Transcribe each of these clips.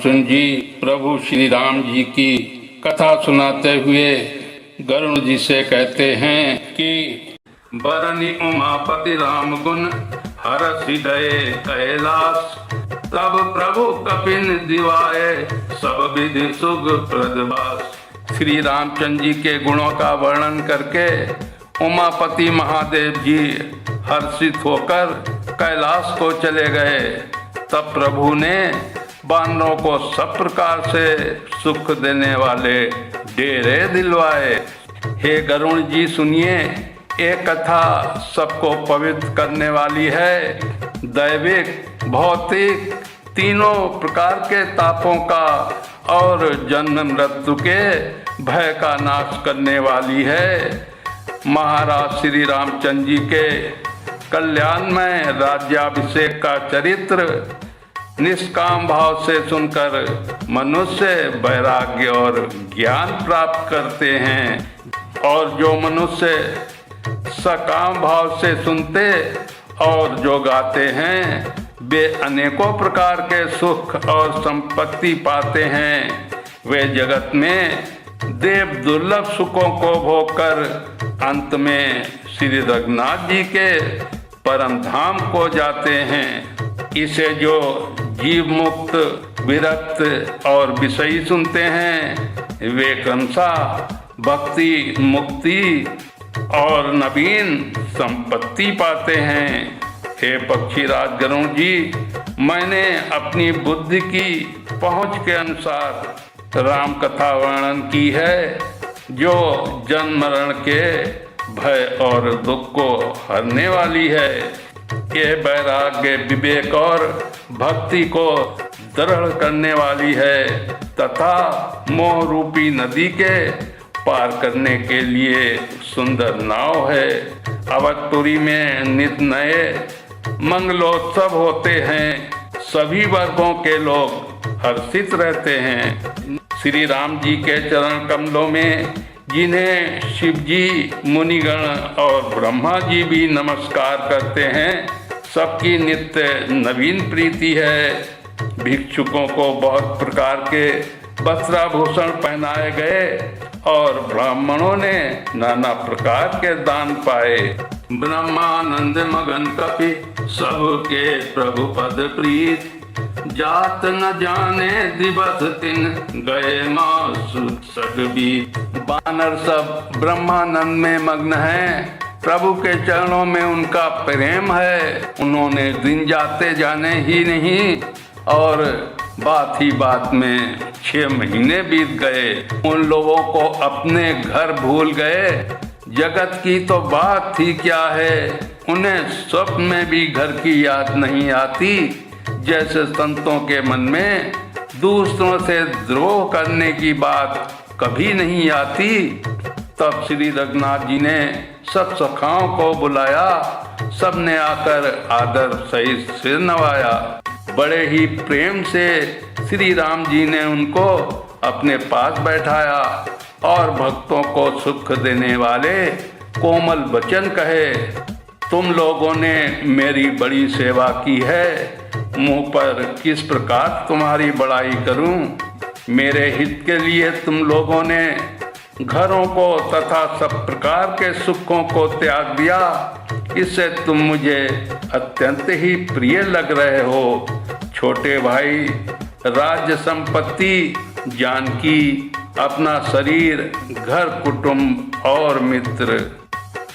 रामचंद्र जी प्रभु श्री राम जी की कथा सुनाते हुए गरुण जी से कहते हैं कि बरनी उमापति राम गुण हरषि दये कैलाश, तब प्रभु कपिन दिवाए सब विधि सुख प्रदवास। श्री रामचंद्र जी के गुणों का वर्णन करके उमापति महादेव जी हर्षित होकर कैलाश को चले गए। तब प्रभु ने बानरों को सब प्रकार से सुख देने वाले डेरे दिलवाए। हे गरुण जी सुनिए, ये कथा सबको पवित्र करने वाली है। दैविक भौतिक तीनों प्रकार के तापों का और जन्म मृत्यु के भय का नाश करने वाली है। महाराज श्री रामचंद्र जी के कल्याण में राज्याभिषेक का चरित्र निष्काम भाव से सुनकर मनुष्य वैराग्य और ज्ञान प्राप्त करते हैं, और जो मनुष्य सकाम भाव से सुनते और जो गाते हैं वे अनेकों प्रकार के सुख और संपत्ति पाते हैं। वे जगत में देव दुर्लभ सुखों को भोगकर अंत में श्री रघुनाथ जी के परम धाम को जाते हैं। इसे जो जीव मुक्त विरक्त और विषयी सुनते हैं वे क्रमशः भक्ति मुक्ति और नवीन संपत्ति पाते हैं। हे पक्षीराज गरुण जी, मैंने अपनी बुद्धि की पहुंच के अनुसार राम कथा वर्णन की है, जो जन्म मरण के भय और दुख को हरने वाली है। ये वैराग्य विवेक और भक्ति को दृढ़ करने वाली है तथा मोह रूपी नदी के पार करने के लिए सुंदर नाव है। अवधपुरी में नित नए मंगलोत्सव होते हैं, सभी वर्गों के लोग हर्षित रहते हैं। श्री राम जी के चरण कमलों में जिन्हें शिव जी मुनिगण और ब्रह्मा जी भी नमस्कार करते हैं, सबकी नित्य नवीन प्रीति है। भिक्षुकों को बहुत प्रकार के वस्त्राभूषण पहनाए गए और ब्राह्मणों ने नाना प्रकार के दान पाए। ब्रह्मानंद मगन कपि सबके प्रभु पद प्रीत, जात न जाने दिवस दिन गए मासु सगबीत। बानर सब ब्रह्मानंद में मग्न हैं, प्रभु के चरणों में उनका प्रेम है। उन्होंने दिन जाते जाने ही नहीं और बात ही बात में 6 महीने बीत गए। उन लोगों को अपने घर भूल गए, जगत की तो बात ही क्या है। उन्हें स्वप्न में भी घर की याद नहीं आती, जैसे संतों के मन में दूसरों से द्रोह करने की बात कभी नहीं आती। तब श्री रघुनाथ जी ने सब सखाओं को बुलाया, सबने आकर आदर सहित सिर नवाया। बड़े ही प्रेम से श्री राम जी ने उनको अपने पास बैठाया और भक्तों को सुख देने वाले कोमल वचन कहे। तुम लोगों ने मेरी बड़ी सेवा की है, मुँह पर किस प्रकार तुम्हारी बड़ाई करूं। मेरे हित के लिए तुम लोगों ने घरों को तथा सब प्रकार के सुखों को त्याग दिया, इससे तुम मुझे अत्यंत ही प्रिय लग रहे हो। छोटे भाई, राज्य संपत्ति, जानकी, अपना शरीर, घर कुटुंब और मित्र,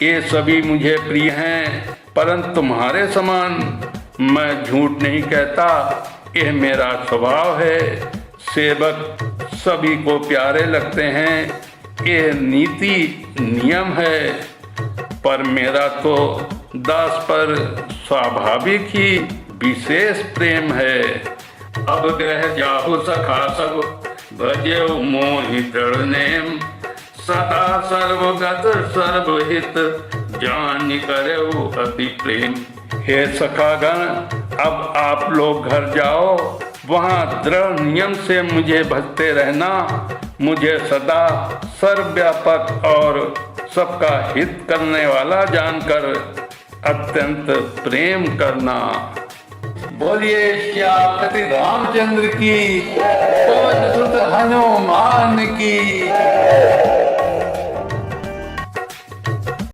ये सभी मुझे प्रिय हैं, परंतु तुम्हारे समान मैं झूठ नहीं कहता। यह मेरा स्वभाव है। सेवक सभी को प्यारे लगते हैं, ये नीति नियम है, पर मेरा तो दास पर स्वाभाविक ही विशेष प्रेम है। अब ग्रह जाहु सखा सब भजेउ मोहि नेम, सदा सर्वगत सर्वहित जान करेउ अति प्रेम। हे सखागण, अब आप लोग घर जाओ, वहाँ दृढ़ नियम से मुझे भजते रहना, मुझे सदा सर्वव्यापक और सबका हित करने वाला जानकर अत्यंत प्रेम करना। बोलिए श्यामपति रामचंद्र की, पवन सुत हनुमान की।